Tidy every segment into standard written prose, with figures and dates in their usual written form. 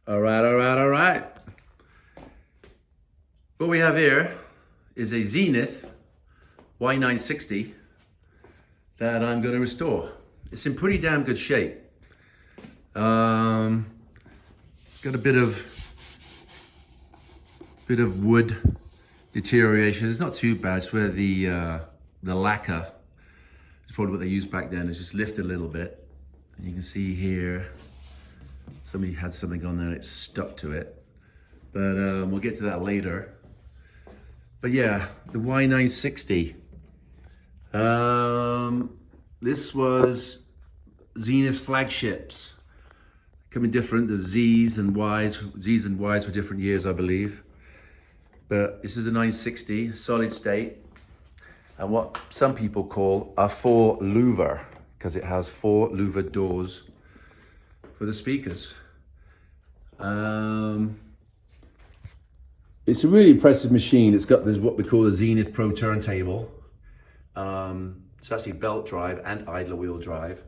All right. What we have here is a Zenith Y960 that I'm going to restore. It's in pretty damn good shape. Got a bit of wood deterioration. It's not too bad. It's where the lacquer, it's probably what they used back then, it's just lifted a little bit. And you can see here, somebody had something on there and it stuck to it. But we'll get to that later. But yeah, the Y960. This was Zenith's flagships. Coming different, the Z's and Y's for different years, I believe. But this is a 960, solid state. And what some people call a 4 louver, because it has 4 louvered doors for the speakers. It's a really impressive machine. It's got this, what we call a Zenith Pro turntable. It's actually belt drive and idler wheel drive.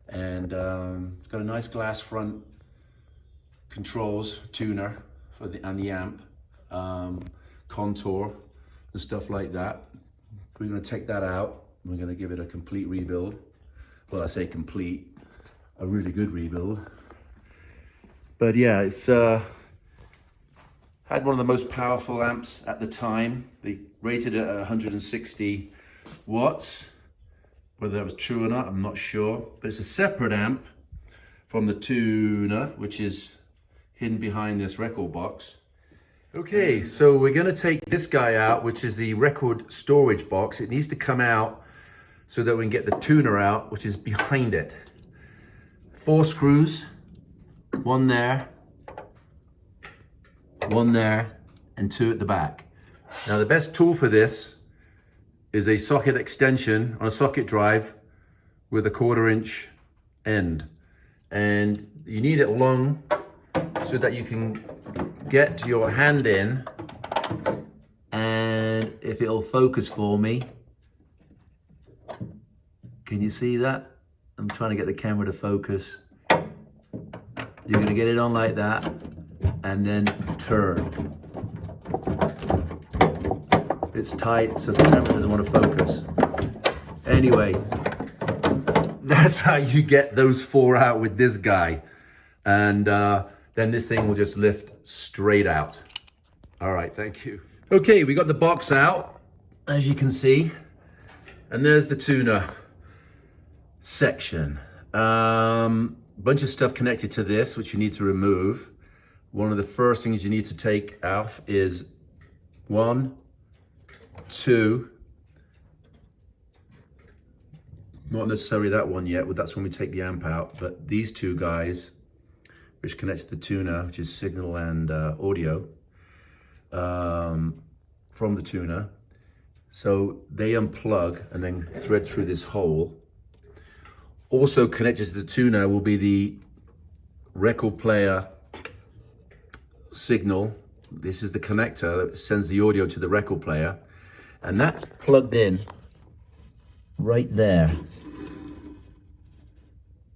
And it's got a nice glass front controls, tuner for and the amp, contour and stuff like that. We're going to take that out. We're going to give it a complete rebuild. Well, I say complete, a really good rebuild. But yeah, it's had one of the most powerful amps at the time. They rated it at 160 watts. Whether that was true or not, I'm not sure. But it's a separate amp from the tuner, which is hidden behind this record box. Okay, so we're gonna take this guy out, which is the record storage box. It needs to come out so that we can get the tuner out, which is behind it. 4 screws, one there, and 2 at the back. Now the best tool for this is a socket extension on a socket drive with a 1/4" end. And you need it long so that you can get your hand in, and if it'll focus for me, can you see that? I'm trying to get the camera to focus. You're gonna get it on like that and then turn. It's tight, so the camera doesn't want to focus. Anyway, that's how you get those 4 out with this guy. And then this thing will just lift straight out. All right, thank you. Okay, we got the box out, as you can see. And there's the tuner section. Bunch of stuff connected to this, which you need to remove. One of the first things you need to take off is 1, 2, not necessarily that one yet, but that's when we take the amp out, but these 2 guys, which connects to the tuner, which is signal and audio, from the tuner. So they unplug and then thread through this hole. Also connected to the tuner will be the record player signal. This is the connector that sends the audio to the record player, and that's plugged in right there.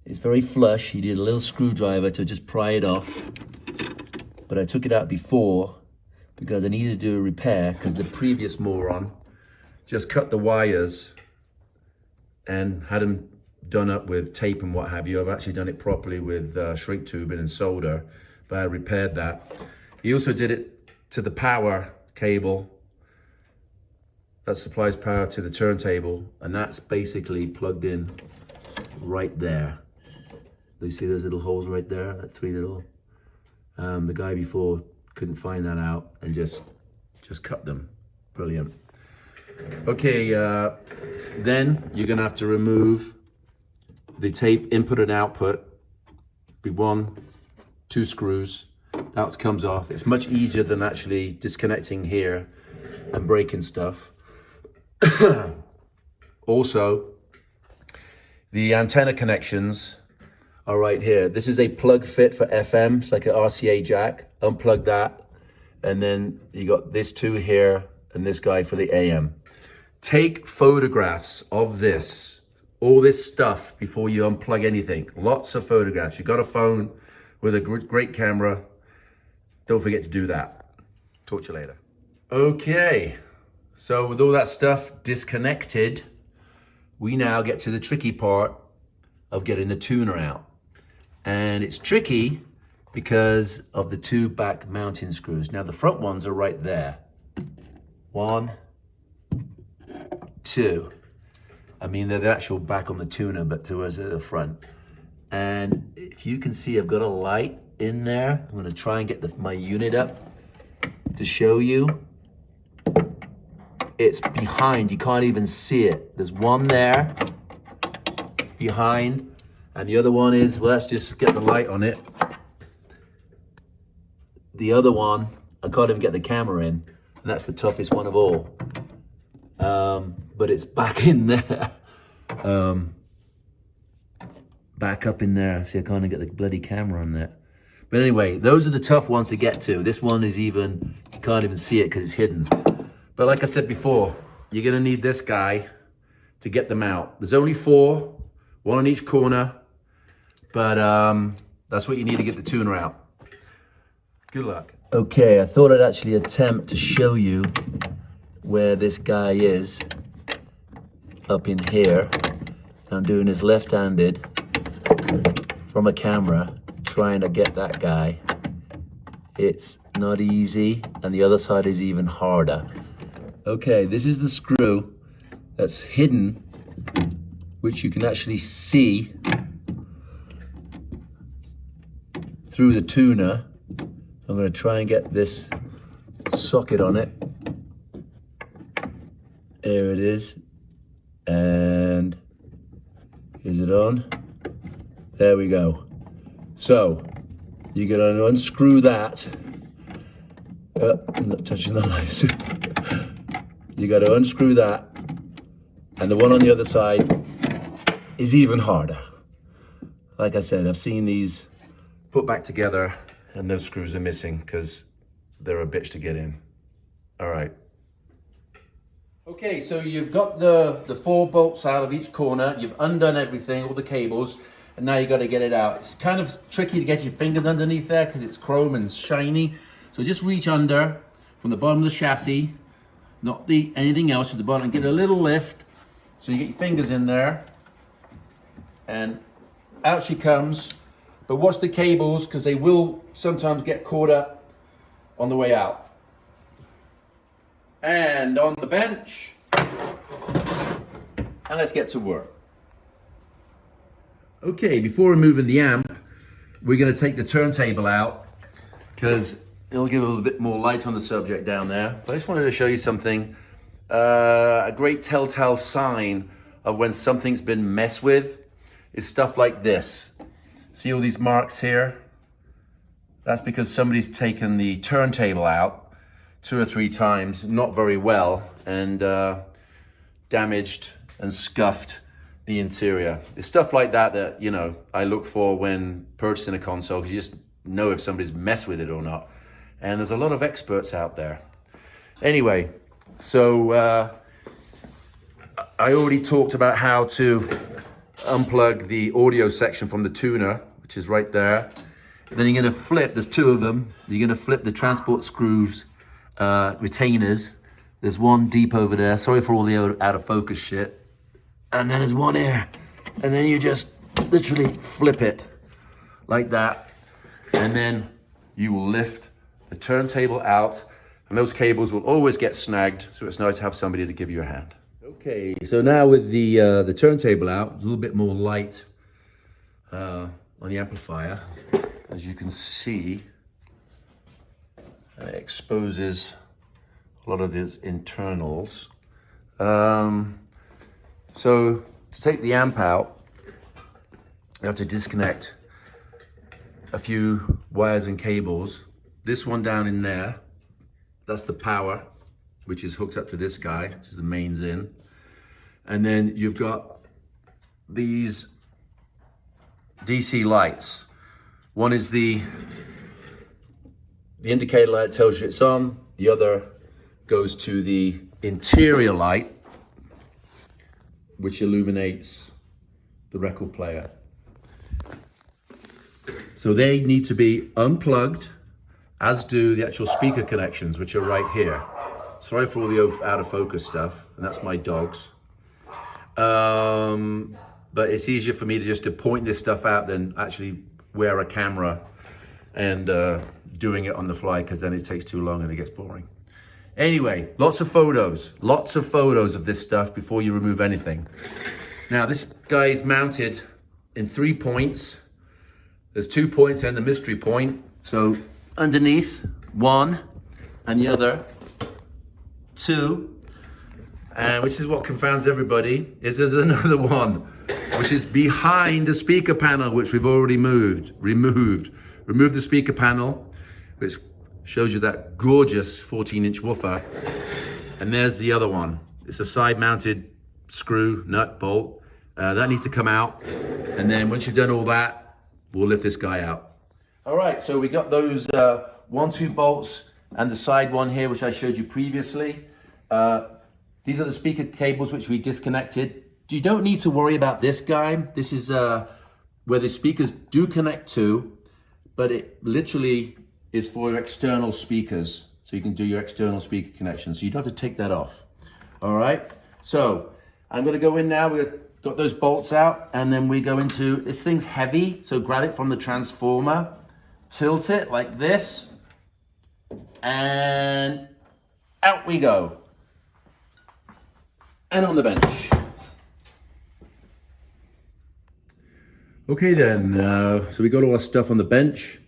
It's very flush. He did a little screwdriver to just pry it off, but I took it out before because I needed to do a repair, because the previous moron just cut the wires and had them done up with tape and what have you. I've actually done it properly with shrink tubing and solder, but I repaired that. He also did it to the power cable that supplies power to the turntable, and that's basically plugged in right there. Do you see those little holes right there? That 3 little. The guy before couldn't find that out and just cut them. Brilliant. Okay, then you're gonna have to remove the tape input and output. Be 1, 2 screws. That comes off. It's much easier than actually disconnecting here and breaking stuff. Also, the antenna connections are right here. This is a plug fit for FM. It's like an RCA jack. Unplug that. And then you got this 2 here and this guy for the AM. Take photographs of this, all this stuff, before you unplug anything. Lots of photographs. You got a phone, with a great camera, don't forget to do that. Talk to you later. Okay, so with all that stuff disconnected, we now get to the tricky part of getting the tuner out. And it's tricky because of the two back mounting screws. Now the front ones are right there. 1, 2. I mean, they're the actual back on the tuner, but to us at the front. And if you can see, I've got a light in there. I'm gonna try and get my unit up to show you. It's behind, you can't even see it. There's one there, behind, and the other one is, well, let's just get the light on it. The other one, I can't even get the camera in, and that's the toughest one of all. But it's back in there. Back up in there. See, I can't even get the bloody camera on there. But anyway, those are the tough ones to get to. This one is even, you can't even see it because it's hidden. But like I said before, you're gonna need this guy to get them out. There's only 4, 1 on each corner, but that's what you need to get the tuner out. Good luck. Okay, I thought I'd actually attempt to show you where this guy is up in here. I'm doing this left-handed from a camera, trying to get that guy. It's not easy, and the other side is even harder. Okay, this is the screw that's hidden, which you can actually see through the tuner. I'm going to try and get this socket on it. There it is. And is it on? There we go. So you're going to unscrew that. I'm not touching the lights. You got to unscrew that, and the one on the other side is even harder. Like I said, I've seen these put back together and those screws are missing because they're a bitch to get in. All right. Okay, so you've got the 4 bolts out of each corner. You've undone everything, all the cables, and now you got to get it out. It's kind of tricky to get your fingers underneath there because it's chrome and shiny. So just reach under from the bottom of the chassis, not anything else, at the bottom, and get a little lift so you get your fingers in there, and out she comes. But watch the cables because they will sometimes get caught up on the way out. And on the bench, and let's get to work. Okay, before removing the amp, we're going to take the turntable out because it'll give a little bit more light on the subject down there. But I just wanted to show you something, a great telltale sign of when something's been messed with is stuff like this. See all these marks here? That's because somebody's taken the turntable out 2 or 3 times, not very well, and damaged and scuffed the interior. It's stuff like that, you know, I look for when purchasing a console, because you just know if somebody's messed with it or not. And there's a lot of experts out there. Anyway, so I already talked about how to unplug the audio section from the tuner, which is right there. And then you're gonna flip, there's 2 of them. You're gonna flip the transport screws, retainers. There's one deep over there. Sorry for all the out of focus shit. And then there's one here. And then you just literally flip it like that. And then you will lift the turntable out, and those cables will always get snagged, so it's nice to have somebody to give you a hand. Okay, so now with the turntable out, a little bit more light on the amplifier. As you can see, it exposes a lot of these internals. So to take the amp out, you have to disconnect a few wires and cables. This one down in there, that's the power, which is hooked up to this guy, which is the mains in. And then you've got these DC lights. One is the indicator light that tells you it's on. The other goes to the interior light, which illuminates the record player. So they need to be unplugged, as do the actual speaker connections, which are right here. Sorry for all the out of focus stuff, and that's my dogs. But it's easier for me to just to point this stuff out than actually wear a camera and doing it on the fly, because then it takes too long and it gets boring. Anyway, lots of photos of this stuff before you remove anything. Now this guy is mounted in 3 points. There's 2 points and the mystery point. So underneath, 1, and the other, 2. And which is what confounds everybody, is there's another one, which is behind the speaker panel, which we've already removed. Remove the speaker panel, which shows you that gorgeous 14-inch woofer. And there's the other one. It's a side-mounted screw, nut, bolt. That needs to come out. And then once you've done all that, we'll lift this guy out. All right, so we got those 1-2 bolts and the side one here, which I showed you previously. These are the speaker cables which we disconnected. You don't need to worry about this guy. This is where the speakers do connect to, but it literally is for external speakers. So you can do your external speaker connection. So you don't have to take that off. All right, so I'm gonna go in now. We've got those bolts out, and then we go into, this thing's heavy, so grab it from the transformer, tilt it like this, and out we go. And on the bench. Okay then, so we got all our stuff on the bench.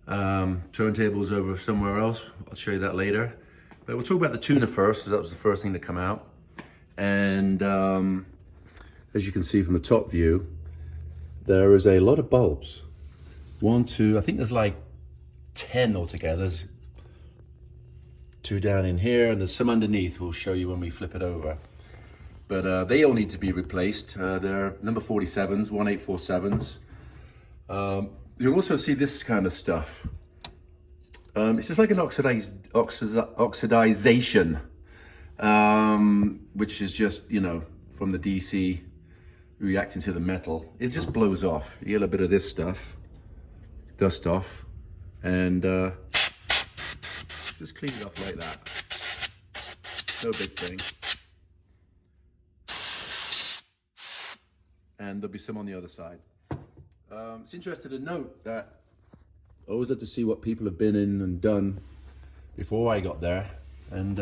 Turntable's over somewhere else. I'll show you that later. But we'll talk about the tuner first, because that was the first thing to come out. And as you can see from the top view, there is a lot of bulbs. 1, 2, I think there's like 10 altogether. There's 2 down in here, and there's some underneath. We'll show you when we flip it over. But they all need to be replaced. They're number 47s, 1847s. You'll also see this kind of stuff. It's just like an oxidization, which is just, you know, from the DC reacting to the metal. It just blows off. You get a bit of this stuff, dust off, and just clean it off like that. No big thing. And there'll be some on the other side. It's interesting to note that I always like to see what people have been in and done before I got there. And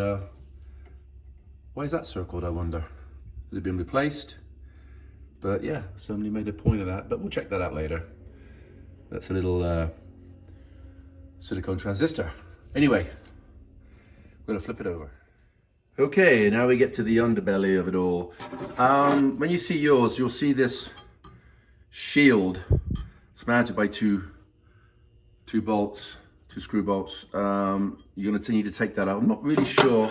why is that circled, I wonder? Has it been replaced? But yeah, somebody made a point of that, but we'll check that out later. That's a little silicone transistor. Anyway, we're gonna flip it over. Okay, now we get to the underbelly of it all. When you see yours, you'll see this shield. It's mounted by two bolts, 2 screw bolts. You're gonna need to take that out. I'm not really sure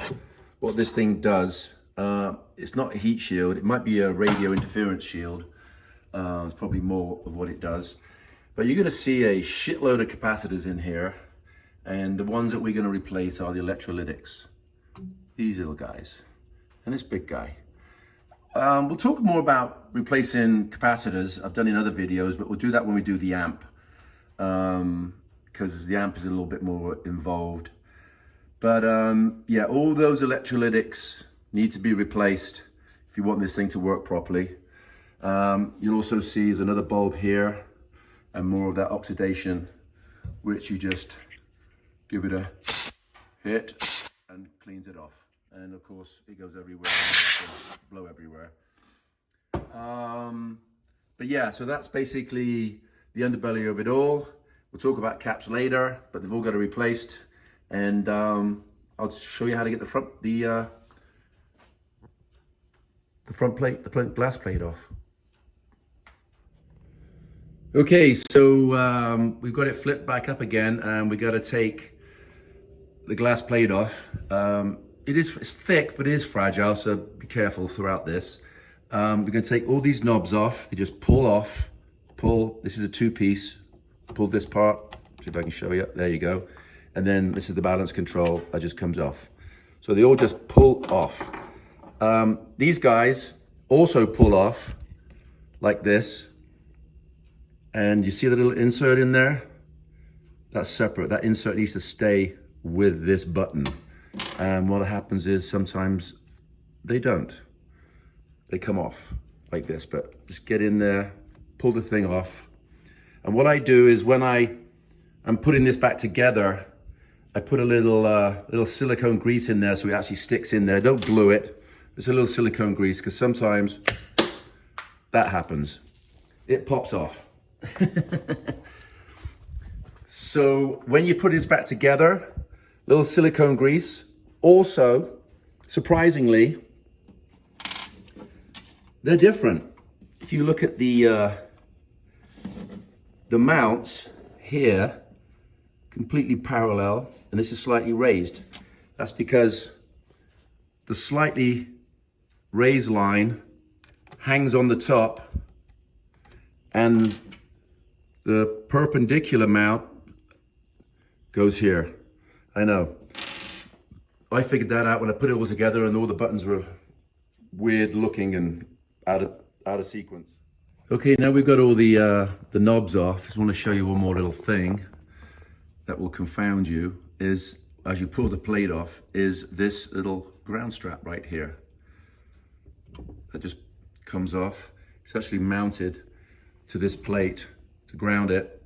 what this thing does. It's not a heat shield. It might be a radio interference shield. It's probably more of what it does. But you're gonna see a shitload of capacitors in here. And the ones that we're gonna replace are the electrolytics. These little guys, and this big guy. We'll talk more about replacing capacitors. I've done in other videos, but we'll do that when we do the amp, because the amp is a little bit more involved. But yeah, all those electrolytics need to be replaced if you want this thing to work properly. You'll also see there's another bulb here, and more of that oxidation, which you just give it a hit and cleans it off. And of course, it goes everywhere, and blow everywhere. But yeah, so that's basically the underbelly of it all. We'll talk about caps later, but they've all got to be replaced. And I'll show you how to get the front plate, the glass plate off. Okay, so we've got it flipped back up again, and we got to take the glass plate off. It's thick, but it is fragile, so be careful throughout this. We're going to take all these knobs off. You just pull off, this is a 2-piece, pull this part, see if I can show you, there you go. And then this is the balance control, that just comes off. So they all just pull off. These guys also pull off like this. And you see the little insert in there? That's separate. That insert needs to stay with this button. And what happens is sometimes they don't. They come off like this, but just get in there, pull the thing off. And what I do is when I'm putting this back together, I put a little silicone grease in there so it actually sticks in there. Don't glue it. Just a little silicone grease, because sometimes that happens. It pops off. So when you put this back together, little silicone grease. Also, surprisingly, they're different. If you look at the mounts here, completely parallel, and this is slightly raised. That's because the slightly raised line hangs on the top, and the perpendicular mount goes here. I know. I figured that out when I put it all together, and all the buttons were weird looking and out of sequence. Okay, now we've got all the knobs off. Just want to show you one more little thing that will confound you. Is as you pull the plate off, is this little ground strap right here that just comes off. It's actually mounted to this plate to ground it,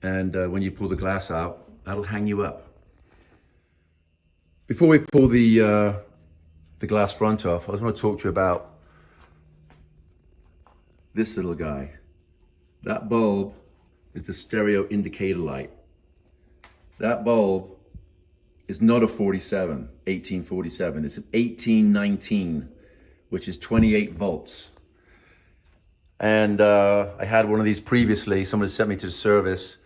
and when you pull the glass out, that'll hang you up. Before we pull the glass front off, I just want to talk to you about this little guy. That bulb is the stereo indicator light. That bulb is not a 1847, it's an 1819, which is 28 volts. And I had one of these previously. Somebody sent me to the service,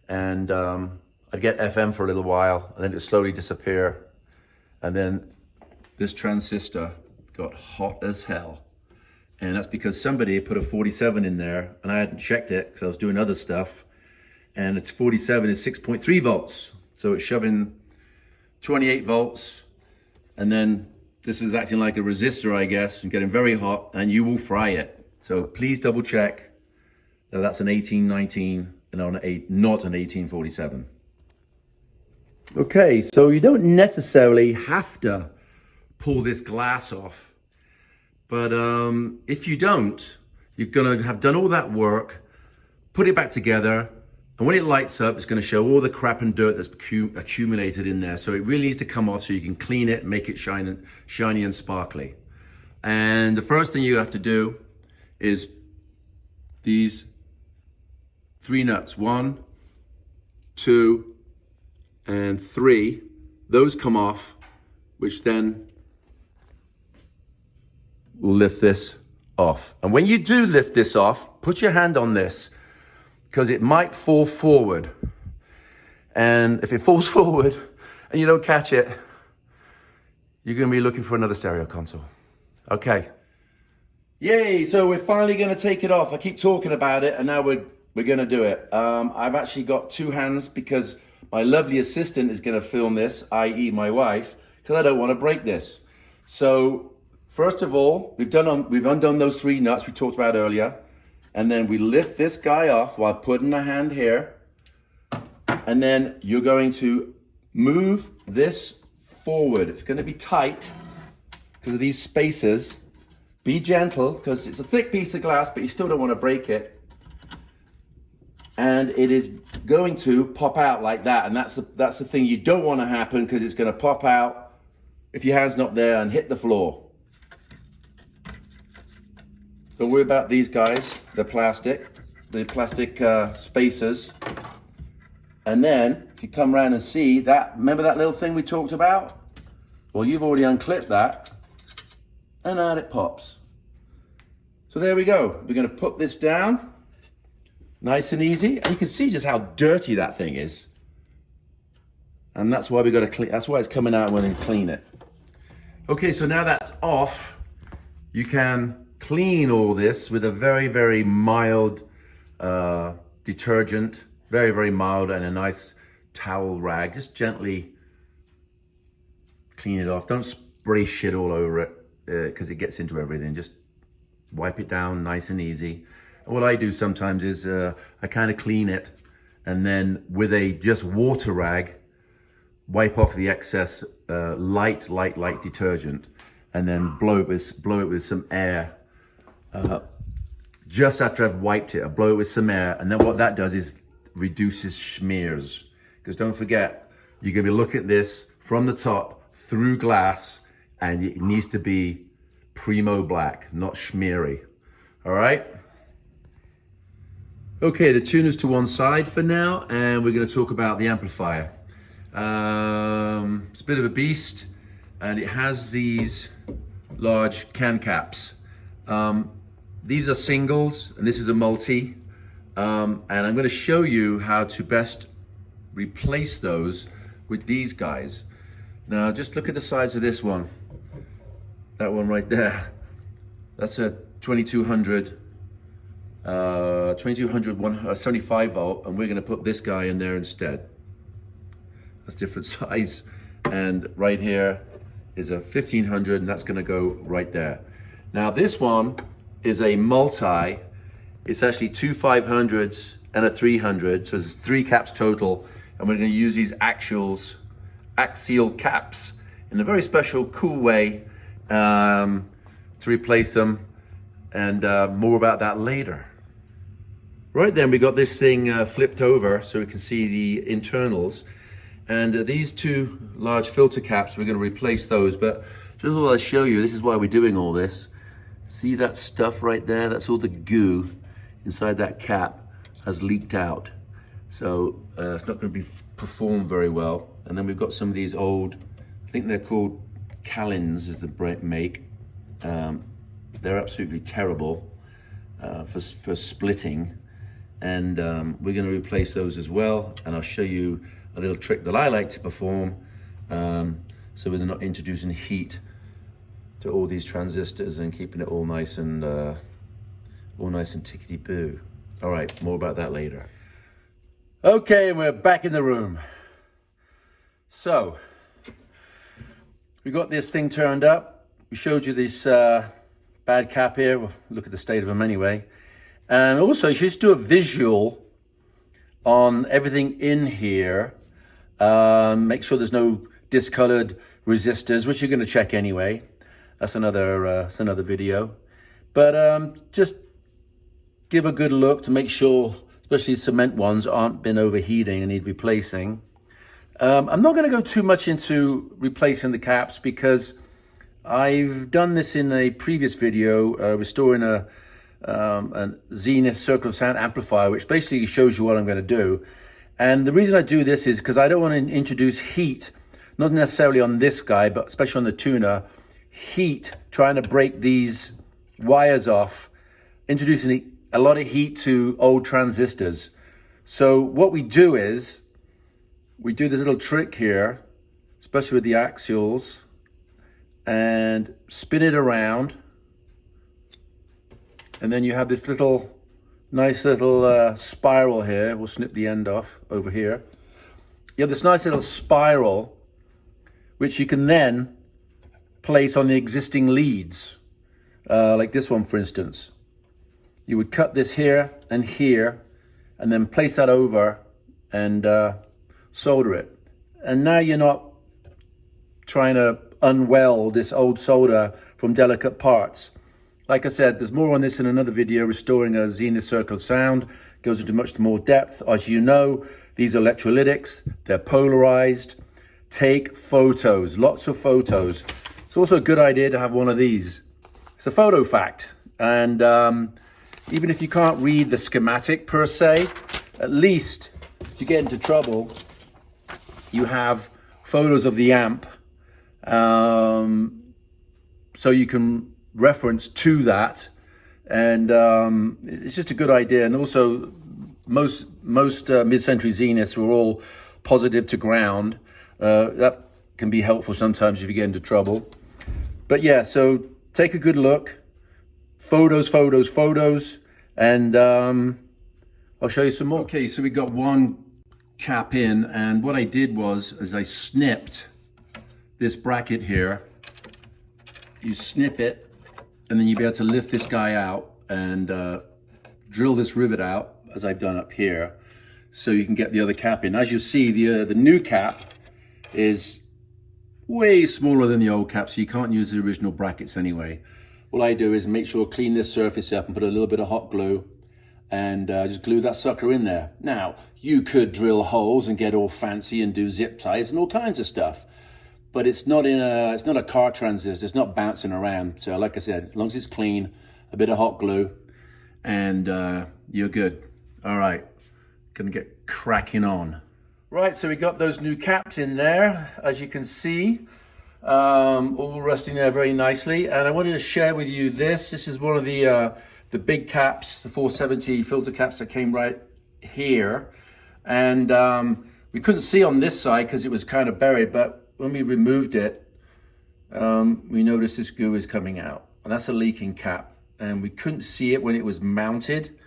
and I'd get FM for a little while, and then it'd slowly disappear. And then this transistor got hot as hell. And that's because somebody put a 47 in there, and I hadn't checked it because I was doing other stuff. And it's 47 is 6.3 volts. So it's shoving 28 volts. And then this is acting like a resistor, I guess, and getting very hot, and you will fry it. So please double check that that's an 1819 and not an 1847. Okay, so you don't necessarily have to pull this glass off. But if you don't, you're gonna have done all that work, put it back together, and when it lights up, it's gonna show all the crap and dirt that's accumulated in there. So it really needs to come off so you can clean it, make it shiny and sparkly. And the first thing you have to do is these 3 nuts, 1, 2, and 3. Those come off, which then will lift this off. And when you do lift this off, put your hand on this, because it might fall forward. And if it falls forward and you don't catch it, you're gonna be looking for another stereo console. Okay. Yay, so we're finally gonna take it off. I keep talking about it, and now we're gonna do it. I've actually got 2 hands because my lovely assistant is gonna film this, i.e. my wife, because I don't wanna break this. So first of all, we've undone those 3 nuts we talked about earlier, and then we lift this guy off while putting a hand here, and then you're going to move this forward. It's gonna be tight because of these spacers. Be gentle, because it's a thick piece of glass, but you still don't want to break it. And it is going to pop out like that, and that's the thing you don't want to happen, because it's going to pop out if your hand's not there and hit the floor. Don't worry about these guys, the plastic spacers. And then if you come around and see that, remember that little thing we talked about? Well, you've already unclipped that, and out it pops. So there we go. We're going to put this down nice and easy, and you can see just how dirty that thing is. And that's why we got to clean. That's why it's coming out when we clean it. Okay, so now that's off, you can clean all this with a very, very mild detergent, very, very mild, and a nice towel rag. Just gently clean it off. Don't spray shit all over it, because it gets into everything. Just wipe it down nice and easy. What I do sometimes is I kind of clean it, and then with a just water rag, wipe off the excess light detergent, and then blow it with some air. Just after I've wiped it, I blow it with some air, and then what that does is reduces smears. Because don't forget, you're gonna be looking at this from the top through glass, and it needs to be primo black, not schmeary. All right? Okay, the tuner's to one side for now, and we're gonna talk about the amplifier. It's a bit of a beast, and it has these large can caps. These are singles, and this is a multi, and I'm going to show you how to best replace those with these guys. Now, just look at the size of this one. That one right there. That's a 2200 75 volt, and we're going to put this guy in there instead. That's different size. And right here is a 1500, and that's going to go right there. Now, this one is a multi. It's actually two 500s and a 300, so there's 3 caps total, and we're going to use these axial caps in a very special, cool way to replace them, and more about that later. Right then, we got this thing flipped over so we can see the internals, and these 2 large filter caps, we're going to replace those. But just what I'll show you, this is why we're doing all this. See that stuff right there? That's all the goo inside that cap has leaked out. So it's not going to be performed very well. And then we've got some of these old, I think they're called Callens is the make. They're absolutely terrible for splitting. And we're going to replace those as well. And I'll show you a little trick that I like to perform so we're not introducing heat to all these transistors and keeping it all nice and tickety-boo. All right, more about that later. Okay, we're back in the room. So, we got this thing turned up. We showed you this bad cap here. We'll look at the state of them anyway. And also, you should just do a visual on everything in here. Make sure there's no discolored resistors, which you're going to check anyway. That's another video. But just give a good look to make sure, especially cement ones, aren't been overheating and need replacing. I'm not going to go too much into replacing the caps because I've done this in a previous video, restoring a Zenith circle of sound amplifier, which basically shows you what I'm going to do. And the reason I do this is because I don't want to introduce heat, not necessarily on this guy, but especially on the tuner, heat trying to break these wires off, introducing a lot of heat to old transistors. So what we do is, we do this little trick here, especially with the axials, and spin it around. And then you have this nice little spiral here. We'll snip the end off over here. You have this nice little spiral, which you can then place on the existing leads, like this one, for instance. You would cut this here, and then place that over and solder it. And now you're not trying to unweld this old solder from delicate parts. Like I said, there's more on this in another video, restoring a Zenith circle sound. Goes into much more depth. As you know, these are electrolytics, they're polarized. Take photos, lots of photos. It's also a good idea to have one of these. It's a photo fact. And even if you can't read the schematic per se, at least if you get into trouble, you have photos of the amp, so you can reference to that, and it's just a good idea. And also, most mid-century Zeniths were all positive to ground. That can be helpful sometimes if you get into trouble. But yeah, so take a good look. Photos, and I'll show you some more. Okay, so we got one cap in, and what I did was I snipped this bracket here. You snip it, and then you'll be able to lift this guy out and drill this rivet out, as I've done up here, so you can get the other cap in. As you see, the new cap is way smaller than the old cap, so you can't use the original brackets anyway. All I do is make sure clean this surface up and put a little bit of hot glue and just glue that sucker in there. Now, you could drill holes and get all fancy and do zip ties and all kinds of stuff, but it's not a car transistor, it's not bouncing around. So like I said, as long as it's clean, a bit of hot glue, and you're good. All right, gonna get cracking on. Right, so we got those new caps in there, as you can see, all resting there very nicely. And I wanted to share with you this. This is one of the big caps, the 470 filter caps that came right here. And we couldn't see on this side because it was kind of buried, but when we removed it, we noticed this goo is coming out. And that's a leaking cap. And we couldn't see it when it was mounted.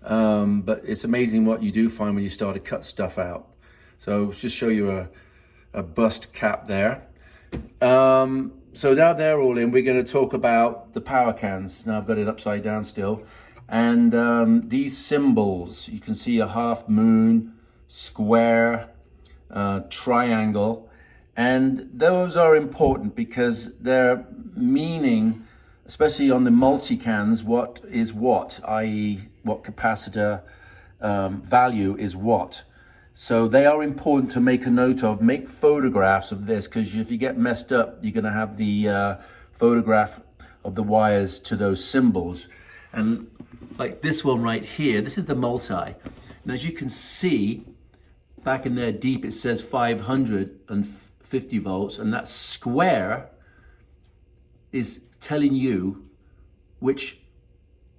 But it's amazing what you do find when you start to cut stuff out. So let's just show you a bust cap there. So now they're all in, we're going to talk about the power cans. Now I've got it upside down still. And these symbols, you can see a half moon, square, triangle. And those are important because they're meaning, especially on the multi-cans, what is what, i.e. what capacitor value is what. So they are important to make a note of. Make photographs of this, because if you get messed up, you're going to have the photograph of the wires to those symbols. And like this one right here, this is the multi. And as you can see, back in there deep, it says 550 volts. And that square is telling you which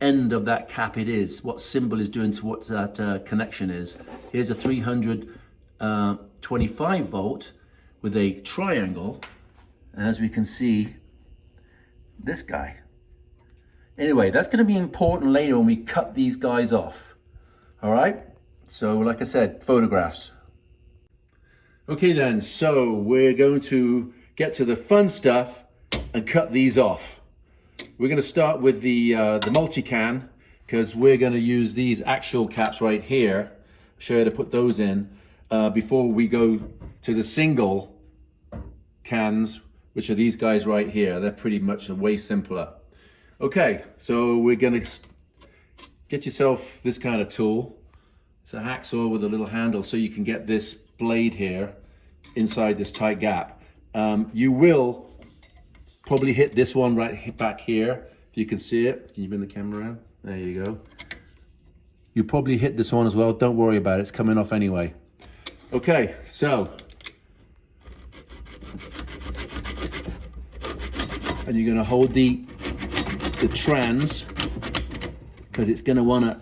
end of that cap it is, what symbol is doing to what that connection is. Here's a 325 volt with a triangle, and as we can see, this guy. Anyway, that's going to be important later when we cut these guys off. All right, so like I said, photographs. Okay then, so we're going to get to the fun stuff and cut these off. We're going to start with the multi-can, because we're going to use these actual caps right here. Show you how to put those in before we go to the single cans, which are these guys right here. They're pretty much way simpler. Okay, so we're going to get yourself this kind of tool. It's a hacksaw with a little handle, so you can get this blade here inside this tight gap. You will probably hit this one right back here, if you can see it. Can you bring the camera around? There you go. You probably hit this one as well. Don't worry about it, it's coming off anyway. Okay, so. And you're gonna hold the trans, because it's gonna wanna.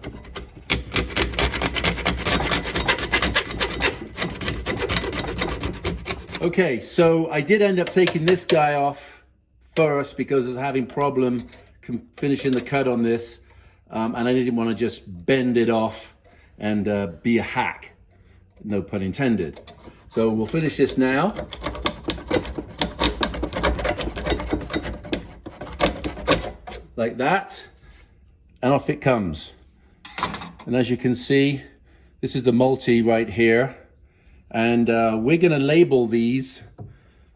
Okay, so I did end up taking this guy off first because I was having problem finishing the cut on this, and I didn't want to just bend it off and be a hack, no pun intended. So we'll finish this now. Like that, and off it comes. And as you can see, this is the multi right here, and we're going to label these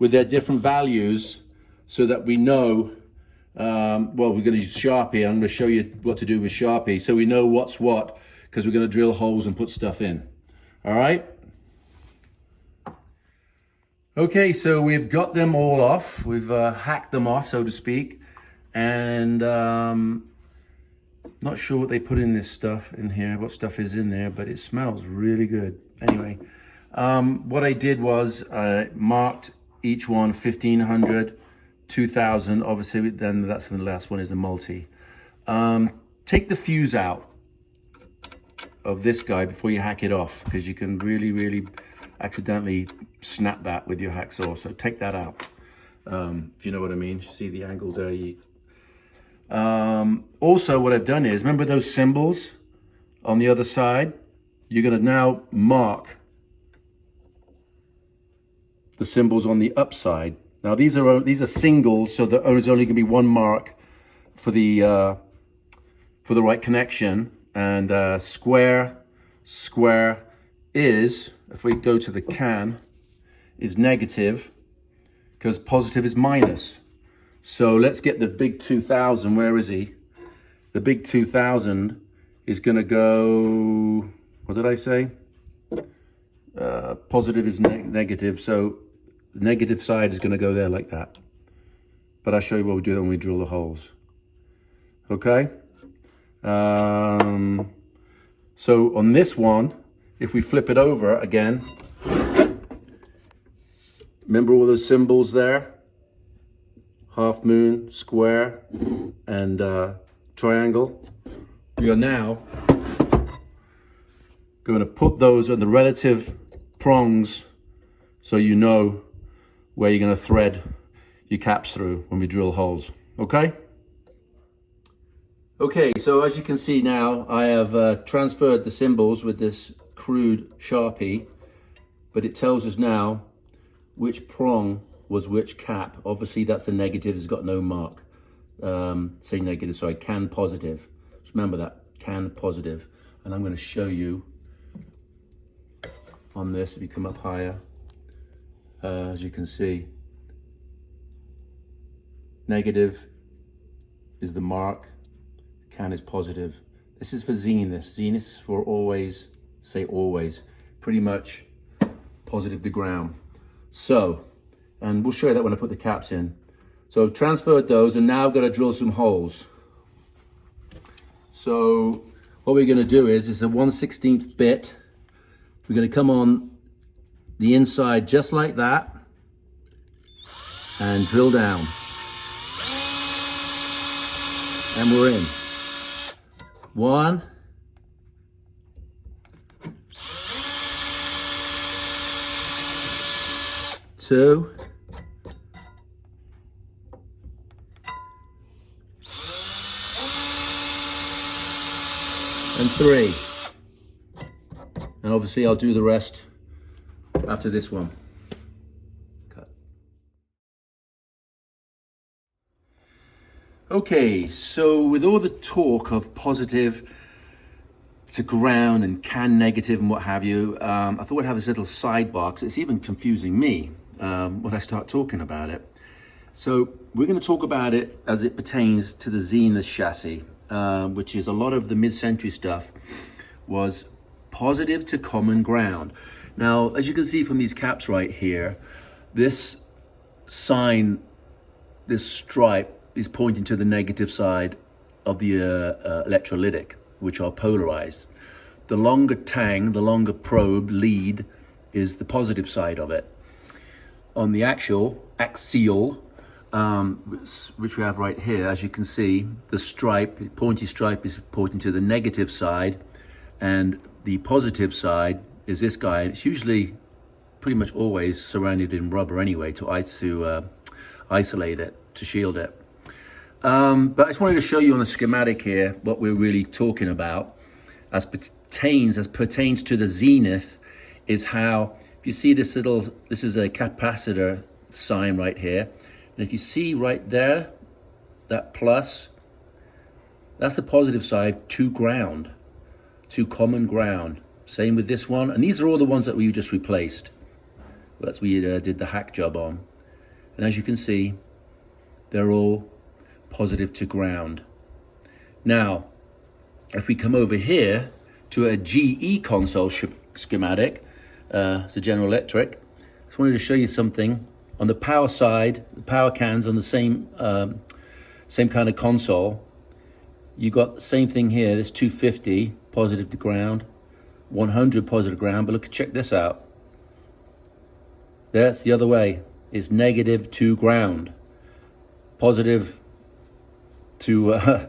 with their different values, so that we know, well, we're going to use Sharpie. I'm going to show you what to do with Sharpie, so we know what's what, because we're going to drill holes and put stuff in. All right? Okay, so we've got them all off. We've hacked them off, so to speak. And not sure what they put in this stuff in here, what stuff is in there, but it smells really good. Anyway, what I did was I marked each one 1500, 2000, obviously, then that's the last one is the multi. Take the fuse out of this guy before you hack it off, because you can really accidentally snap that with your hacksaw. So take that out, if you know what I mean. See the angle there. Also, what I've done is, remember those symbols on the other side? You're going to now mark the symbols on the upside. Now these are singles, so there's only going to be one mark for the right connection, And square is, if we go to the can, is negative, because positive is minus. So let's get the big 2000, where is he? The big 2000 is gonna go, what did I say? Positive is negative, so the negative side is gonna go there like that. But I'll show you what we do when we drill the holes. Okay? So on this one, if we flip it over again, remember all those symbols there? Half moon, square, and triangle. We are now going to put those on the relative prongs so you know where you're going to thread your caps through when we drill holes. Okay? Okay, so as you can see now, I have transferred the symbols with this crude Sharpie, but it tells us now which prong was which cap. Obviously that's the negative, it's got no mark. Say negative, sorry, can positive. Just remember that, can positive. And I'm going to show you on this, if you come up higher, as you can see, negative is the mark, can is positive. This is for Zenith. Zenith is for always, say always, pretty much positive to ground. So, and we'll show you that when I put the caps in. So I've transferred those, and now I've got to drill some holes. So what we're going to do is a 1/16 bit. We're going to come on the inside just like that and drill down. And we're in. 1, 2, and 3. And obviously I'll do the rest after this one. Cut. Okay, so with all the talk of positive to ground and can negative and what have you, I thought I'd have this little sidebar, because it's even confusing me when I start talking about it. So we're going to talk about it as it pertains to the Zenith chassis, which is a lot of the mid-century stuff was positive to common ground. Now, as you can see from these caps right here, this sign, this stripe is pointing to the negative side of the electrolytic, which are polarized. The longer tang, the longer probe lead is the positive side of it. On the axial, which we have right here, as you can see, the stripe, pointy stripe, is pointing to the negative side, and the positive side is this guy. It's usually pretty much always surrounded in rubber anyway to isolate it, to shield it. But I just wanted to show you on the schematic here what we're really talking about as pertains to the Zenith, is how, if you see this is a capacitor sign right here, and if you see right there, that plus, that's the positive side to ground, to common ground. Same with this one, and these are all the ones that we just replaced. That's we did the hack job on, and as you can see, they're all positive to ground. Now, if we come over here to a GE console schematic, it's a General Electric. I just wanted to show you something. On the power side, the power cans on the same kind of console, you got the same thing here. This 250 positive to ground, 100 positive ground, but look, check this out. That's the other way. It's negative to ground, positive to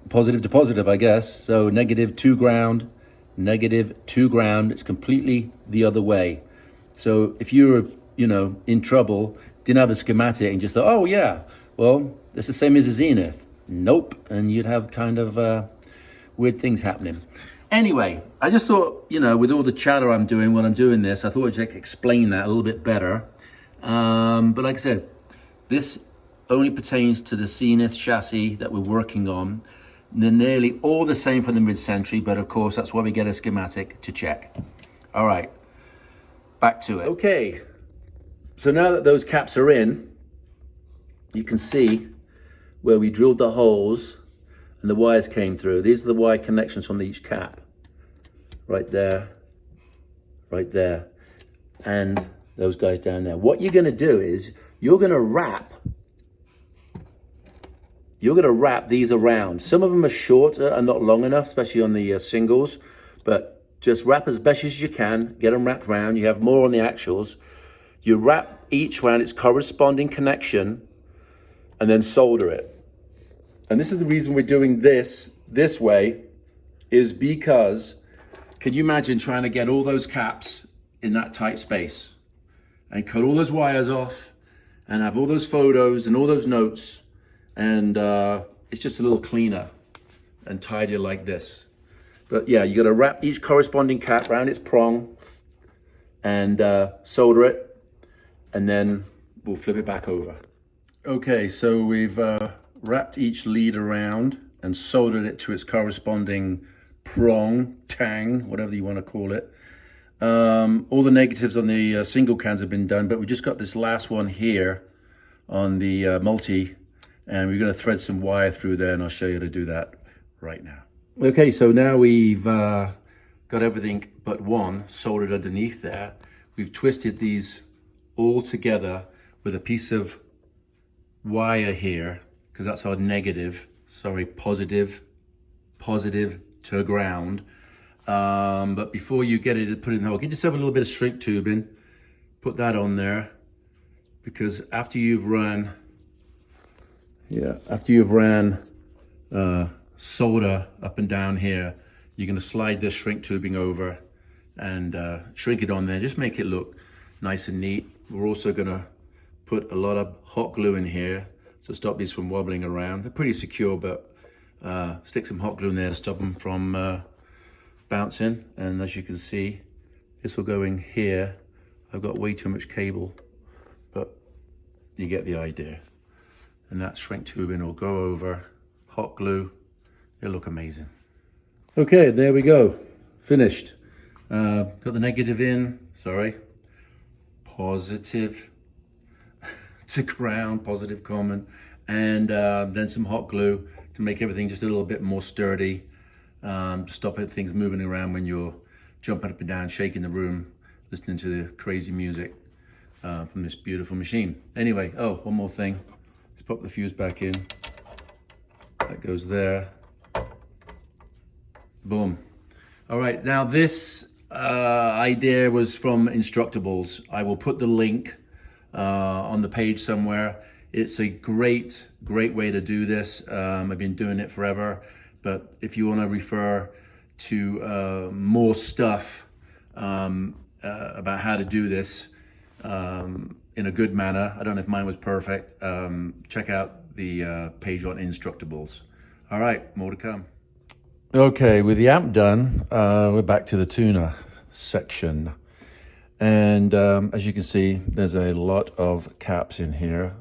positive, I guess. So negative to ground, negative to ground. It's completely the other way. So if you're, in trouble, didn't have a schematic and just thought, oh yeah, well, it's the same as a Zenith. Nope, and you'd have kind of weird things happening. Anyway, I just thought, with all the chatter I'm doing when I'm doing this, I thought I'd just explain that a little bit better. But like I said, this only pertains to the Zenith chassis that we're working on. They're nearly all the same for the mid-century, but of course that's why we get a schematic to check. All right, back to it. Okay, so now that those caps are in, you can see where we drilled the holes and the wires came through. These are the wire connections from each cap. Right there, and those guys down there. What you're gonna do is, you're gonna wrap these around. Some of them are shorter and not long enough, especially on the singles, but just wrap as best as you can, get them wrapped round. You have more on the actuals. You wrap each round its corresponding connection and then solder it. And this is the reason we're doing this way, is because, can you imagine trying to get all those caps in that tight space and cut all those wires off and have all those photos and all those notes? And it's just a little cleaner and tidier like this. But yeah, you got to wrap each corresponding cap around its prong and solder it, and then we'll flip it back over. Okay, so we've wrapped each lead around and soldered it to its corresponding prong, tang, whatever you want to call it. All the negatives on the single cans have been done, but we just got this last one here on the multi, and we're going to thread some wire through there, and I'll show you how to do that right now. Okay, so now we've got everything but one soldered underneath there. We've twisted these all together with a piece of wire here, because that's our negative, sorry, positive to ground. But before you get it put in the hole, get yourself a little bit of shrink tubing, put that on there, because after you've ran solder up and down here, you're going to slide this shrink tubing over and shrink it on there. Just make it look nice and neat. We're also going to put a lot of hot glue in here to stop these from wobbling around. They're pretty secure, but stick some hot glue in there to stop them from bouncing. And as you can see, this will go in here. I've got way too much cable, but you get the idea. And that shrink tubing will go over hot glue. It'll look amazing. Okay, there we go, finished. Got the negative in, sorry, positive to ground, positive common, and then some hot glue to make everything just a little bit more sturdy, to stop things moving around when you're jumping up and down, shaking the room, listening to the crazy music from this beautiful machine. Anyway, oh, one more thing. Let's pop the fuse back in. That goes there. Boom. All right, now this idea was from Instructables. I will put the link on the page somewhere. It's a great way to do this. I've been doing it forever, but if you want to refer to more stuff about how to do this in a good manner, I don't know if mine was perfect, check out the page on Instructables. All right, more to come. Okay, with the amp done, we're back to the tuner section. And as you can see, there's a lot of caps in here,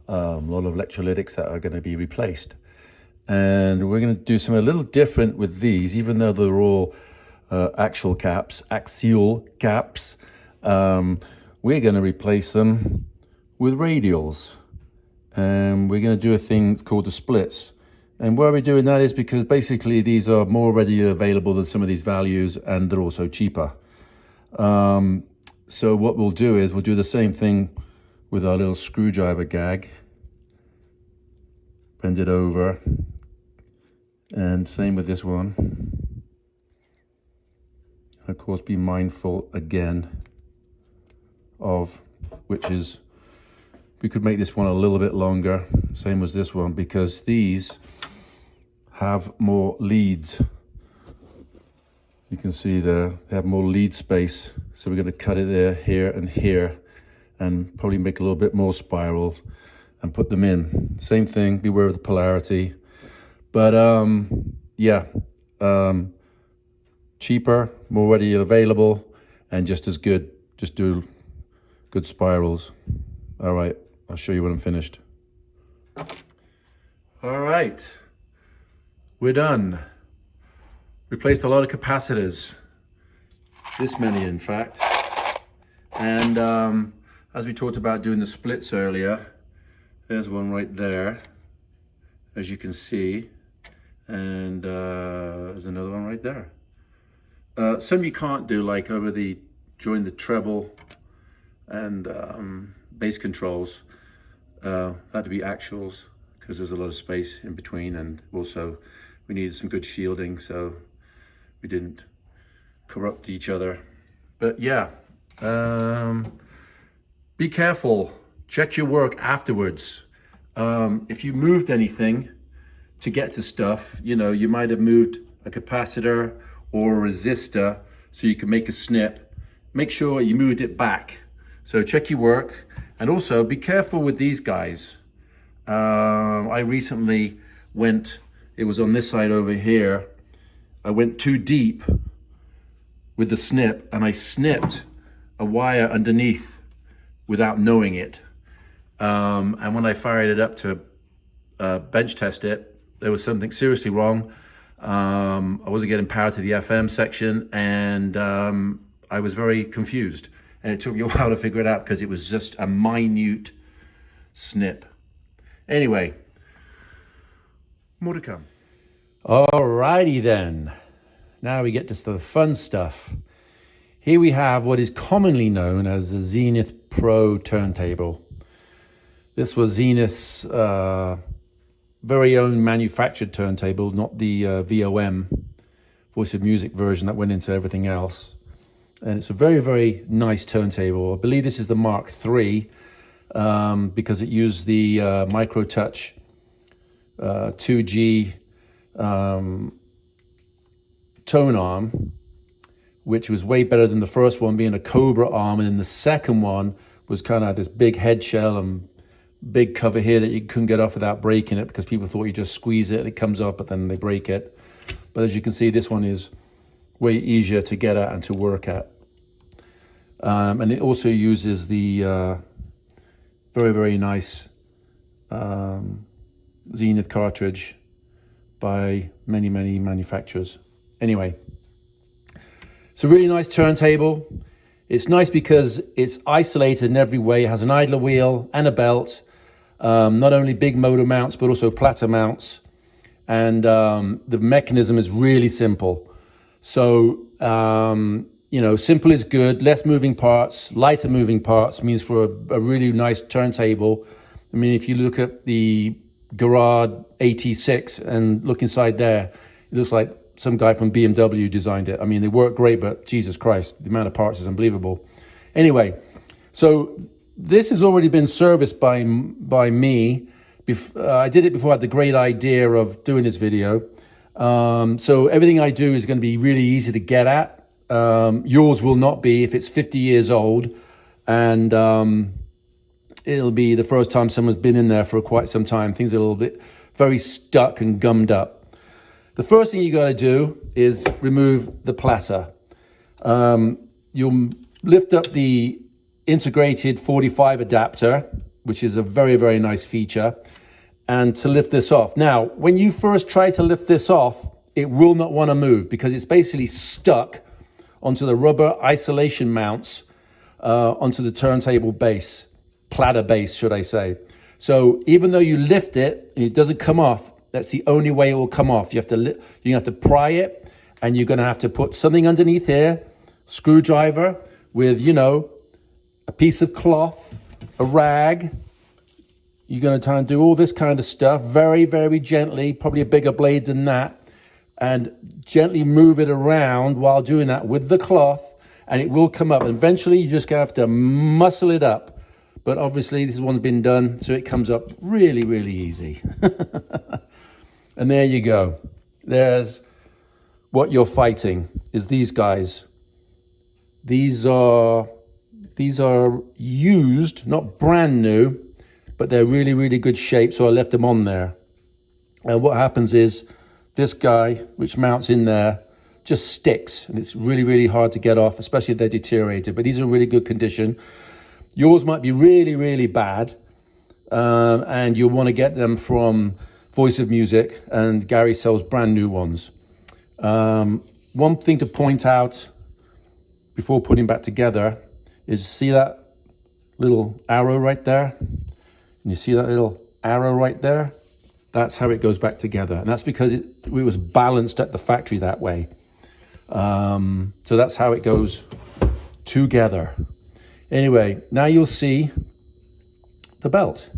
a lot of electrolytics that are going to be replaced. And we're going to do something a little different with these, even though they're all axial caps. We're going to replace them with radials. And we're going to do a thing called the splits. And why we're doing that is because basically these are more readily available than some of these values, and they're also cheaper. So what we'll do is we'll do the same thing with our little screwdriver gag. Bend it over. And same with this one. And of course, be mindful again of which is, we could make this one a little bit longer, same as this one, because these have more leads. You can see there, they have more lead space. So we're going to cut it there, here, and probably make a little bit more spiral and put them in. Same thing, beware of the polarity. But yeah, cheaper, more readily available, and just as good. Just do good spirals. All right, I'll show you when I'm finished. All right, we're done. Replaced a lot of capacitors. This many, in fact. And as we talked about doing the splits earlier, there's one right there, as you can see. And there's another one right there. Some you can't do, like during the treble and bass controls. Had to be actuals because there's a lot of space in between, and also we needed some good shielding so we didn't corrupt each other. But yeah, be careful, check your work afterwards. If you moved anything to get to stuff, you know, you might have moved a capacitor or a resistor so you can make a snip. Make sure you moved it back. So check your work, and also be careful with these guys. I recently went, it was on this side over here, I went too deep with the snip and I snipped a wire underneath without knowing it. And when I fired it up to bench test it, there was something seriously wrong. I wasn't getting power to the FM section, and I was very confused. And it took me a while to figure it out because it was just a minute snip. Anyway, more to come. Alrighty then. Now we get to the fun stuff. Here we have what is commonly known as the Zenith Pro turntable. This was Zenith's very own manufactured turntable, not the VOM, Voice of Music version that went into everything else. And it's a very, very nice turntable. I believe this is the Mark III because it used the Micro Touch 2G tone arm, which was way better than the first one being a Cobra arm. And then the second one was kind of this big head shell and big cover here that you couldn't get off without breaking it, because people thought you just squeeze it and it comes off, but then they break it. But as you can see, this one is way easier to get at and to work at. And it also uses the very, very nice Zenith cartridge by many, many manufacturers. Anyway, it's a really nice turntable. It's nice because it's isolated in every way. It has an idler wheel and a belt. Not only big motor mounts, but also platter mounts. And the mechanism is really simple. So, you know, simple is good. Less moving parts, lighter moving parts means for a really nice turntable. I mean, if you look at the Garage AT6 and look inside there, it looks like some guy from BMW designed it. I mean, they work great, but Jesus Christ, the amount of parts is unbelievable. Anyway, so this has already been serviced by me. I did it before I had the great idea of doing this video. So everything I do is going to be really easy to get at. Yours will not be if it's 50 years old, and it'll be the first time someone's been in there for quite some time. Things are a little bit very stuck and gummed up. The first thing you got to do is remove the platter. You'll lift up the integrated 45 adapter, which is a very, very nice feature, and to lift this off. Now, when you first try to lift this off, it will not want to move because it's basically stuck onto the rubber isolation mounts onto the turntable base, platter base, should I say. So even though you lift it and it doesn't come off, that's the only way it will come off. You have to pry it, and you're going to have to put something underneath here, screwdriver with, you know, a piece of cloth, a rag. You're going to try and do all this kind of stuff very, very gently, probably a bigger blade than that, and gently move it around while doing that with the cloth, and it will come up. And eventually, you're just going to have to muscle it up. But obviously, this one's been done, so it comes up really, really easy. And there you go. There's what you're fighting, is these guys. These are used, not brand new, but they're really, really good shape, so I left them on there. And what happens is this guy, which mounts in there, just sticks, and it's really, really hard to get off, especially if they're deteriorated. But these are in really good condition. Yours might be really, really bad, and you'll want to get them from Voice of Music, and Gary sells brand new ones. One thing to point out before putting back together is, see that little arrow right there? And you see that little arrow right there? That's how it goes back together. And that's because it was balanced at the factory that way. So that's how it goes together. Anyway, now you'll see the belt.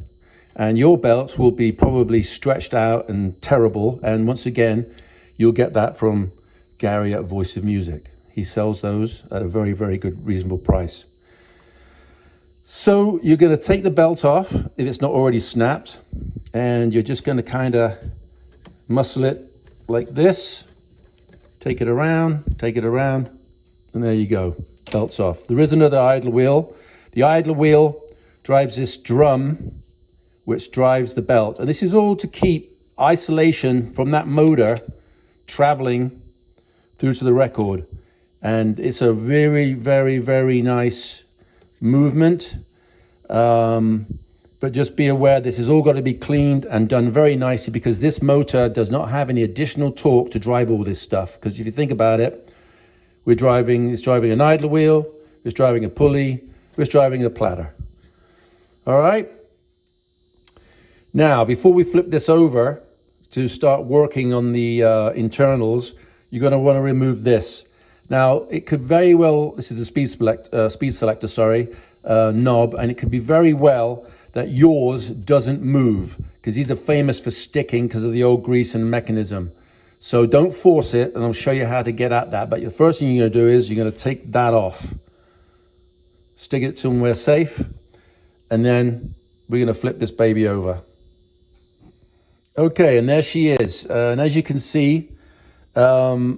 And your belt will be probably stretched out and terrible. And once again, you'll get that from Gary at Voice of Music. He sells those at a very, very good, reasonable price. So you're going to take the belt off if it's not already snapped. And you're just going to kind of muscle it like this. Take it around, and there you go. Belt's off. There is another idler wheel. The idler wheel drives this drum, which drives the belt. And this is all to keep isolation from that motor traveling through to the record. And it's a very, very, very nice movement. But just be aware this has all got to be cleaned and done very nicely, because this motor does not have any additional torque to drive all this stuff. Because if you think about it, it's driving an idler wheel, it's driving a pulley, it's driving a platter. All right? Now, before we flip this over to start working on the internals, you're going to want to remove this. Now, it could very well, this is the speed selector, knob, and it could be very well that yours doesn't move, because these are famous for sticking because of the old grease and mechanism. So don't force it, and I'll show you how to get at that. But the first thing you're going to do is you're going to take that off, stick it somewhere safe, and then we're going to flip this baby over. Okay, and there she is. And as you can see, the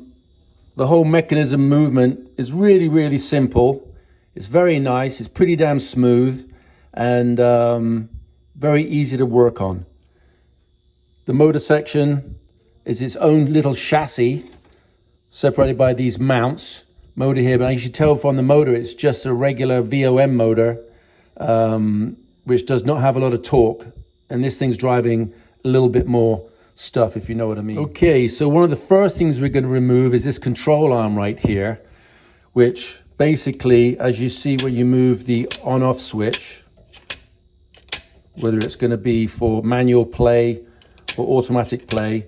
whole mechanism movement is really, really simple. It's very nice. It's pretty damn smooth and very easy to work on. The motor section is its own little chassis separated by these mounts. Motor here, but as you tell from the motor, it's just a regular VOM motor, which does not have a lot of torque. And this thing's driving a little bit more stuff, if you know what I mean. Okay, so one of the first things we're going to remove is this control arm right here, which basically, as you see when you move the on-off switch, whether it's going to be for manual play or automatic play,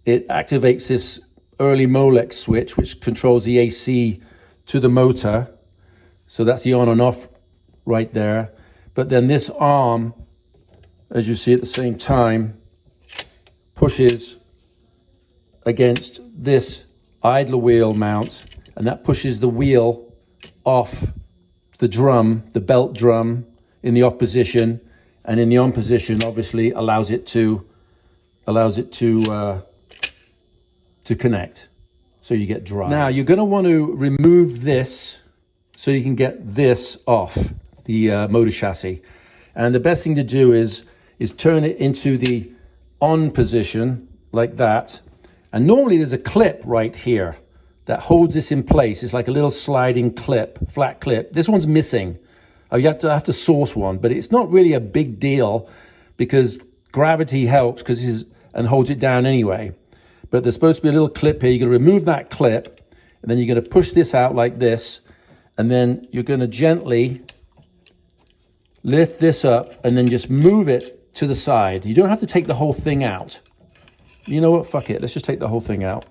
it activates this early Molex switch, which controls the AC to the motor. So that's the on and off right there. But then this arm, as you see at the same time, pushes against this idler wheel mount, and that pushes the wheel off the drum, the belt drum, in the off position, and in the on position obviously allows it to connect, so you get drive. Now you're going to want to remove this so you can get this off the motor chassis, and the best thing to do is turn it into the on position like that. And normally there's a clip right here that holds this in place. It's like a little sliding clip, flat clip. This one's missing. You have to source one, but it's not really a big deal because gravity helps and holds it down anyway. But there's supposed to be a little clip here. You're going to remove that clip, and then you're going to push this out like this, and then you're going to gently lift this up and then just move it to the side. You don't have to take the whole thing out. You know what? Fuck it. Let's just take the whole thing out.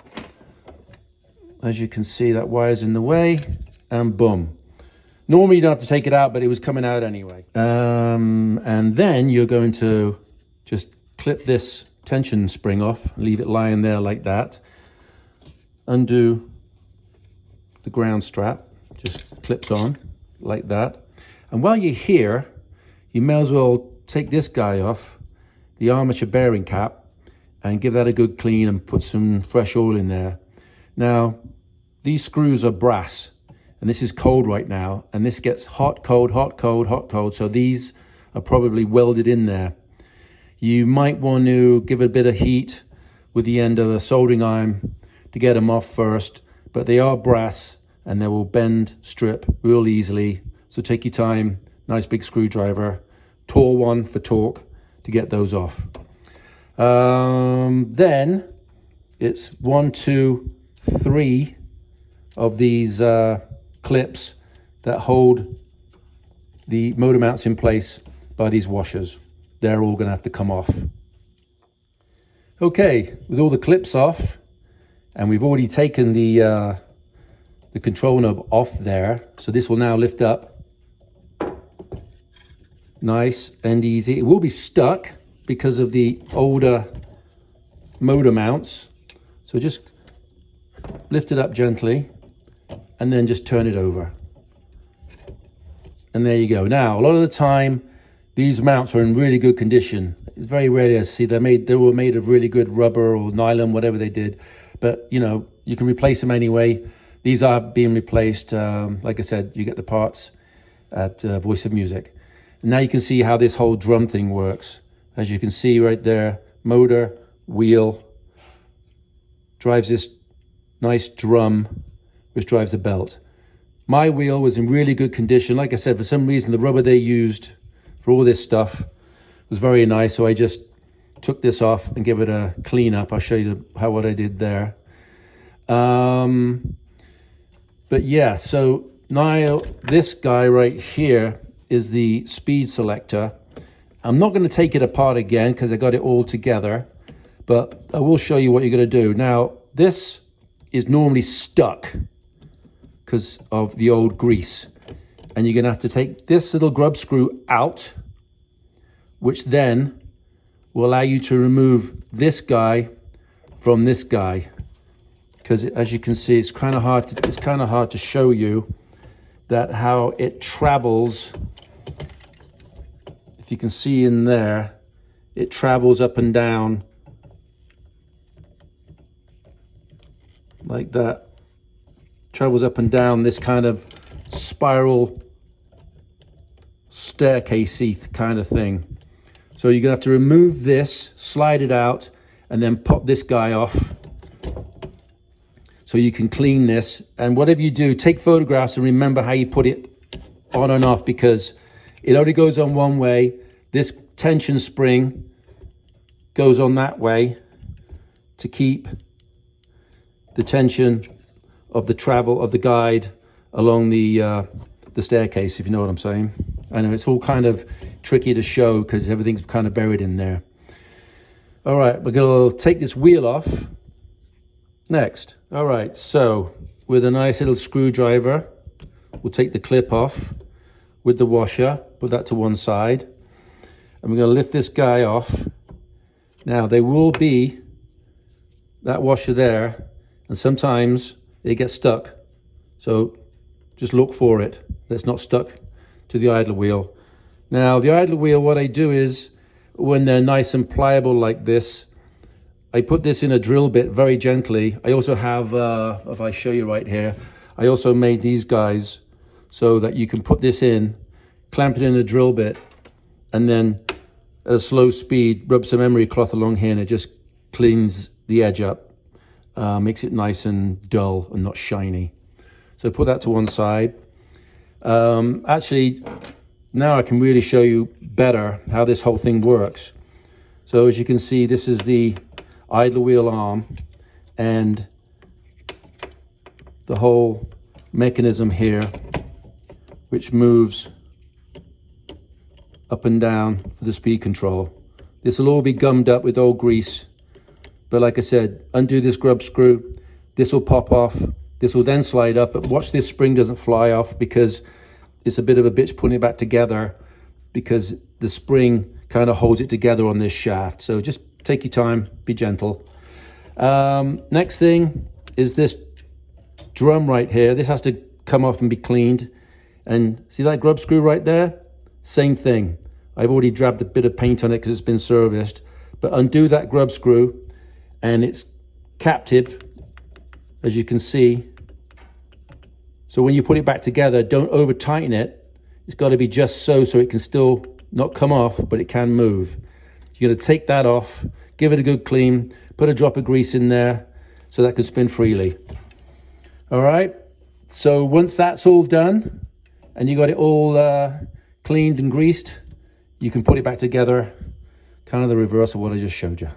As you can see, that wire's in the way, and boom. Normally you don't have to take it out, but it was coming out anyway. And then you're going to just clip this tension spring off, leave it lying there like that. Undo the ground strap, just clips on like that. And while you're here, you may as well take this guy off, the armature bearing cap, and give that a good clean and put some fresh oil in there. Now, these screws are brass, and this is cold right now, and this gets hot, cold, hot, cold, hot, cold, so these are probably welded in there. You might want to give it a bit of heat with the end of a soldering iron to get them off first, but they are brass and they will bend, strip real easily. So take your time, nice big screwdriver, tall one for torque to get those off. Then it's 1, 2, 3 of these clips that hold the motor mounts in place by these washers. They're all going to have to come off. Okay, with all the clips off, and we've already taken the control knob off there, so this will now lift up nice and easy. It will be stuck because of the older motor mounts, so just lift it up gently and then just turn it over, and there you go. Now, a lot of the time these mounts are in really good condition. It's very rare to see they were made of really good rubber or nylon, whatever they did, but you know, you can replace them anyway. These are being replaced. Like I said, you get the parts at Voice of Music. And now you can see how this whole drum thing works. As you can see right there, motor, wheel, drives this nice drum, which drives the belt. My wheel was in really good condition. Like I said, for some reason, the rubber they used for all this stuff was very nice. So I just took this off and give it a clean up. I'll show you what I did there. But yeah, so now this guy right here is the speed selector. I'm not going to take it apart again because I got it all together, but I will show you what you're going to do. Now, this is normally stuck because of the old grease, and you're going to have to take this little grub screw out, which then will allow you to remove this guy from this guy. Because as you can see, it's kind of hard to show you that how it travels. If you can see in there, it travels up and down like that. Travels up and down this kind of spiral staircasey kind of thing. So you're gonna have to remove this, slide it out, and then pop this guy off. So you can clean this, and whatever you do, take photographs and remember how you put it on and off, because it only goes on one way. This tension spring goes on that way to keep the tension of the travel of the guide along the staircase, if you know what I'm saying. I know it's all kind of tricky to show because everything's kind of buried in there. All right, we're gonna take this wheel off next. All right, so with a nice little screwdriver, we'll take the clip off with the washer, put that to one side, and we're going to lift this guy off. Now, there will be that washer there, and sometimes it gets stuck, so just look for it. That's not stuck to the idler wheel. Now, the idler wheel, what I do is, when they're nice and pliable like this, I put this in a drill bit very gently. I also have, if I show you right here, I also made these guys so that you can put this in, clamp it in a drill bit, and then at a slow speed, rub some emery cloth along here, and it just cleans the edge up, makes it nice and dull and not shiny. So put that to one side. Actually, now I can really show you better how this whole thing works. So as you can see, this is the idler wheel arm and the whole mechanism here, which moves up and down for the speed control. This will all be gummed up with old grease, but like I said, undo this grub screw, this will pop off, this will then slide up, but watch this spring doesn't fly off because it's a bit of a bitch putting it back together because the spring kind of holds it together on this shaft. So just take your time, be gentle. Next thing is this drum right here. This has to come off and be cleaned. And see that grub screw right there? Same thing. I've already dabbed a bit of paint on it because it's been serviced. But undo that grub screw and it's captive, as you can see. So when you put it back together, don't over tighten it. It's got to be just so it can still not come off, but it can move. You're going to take that off, give it a good clean, put a drop of grease in there so that can spin freely. All right, so once that's all done and you got it all cleaned and greased, you can put it back together kind of the reverse of what I just showed you.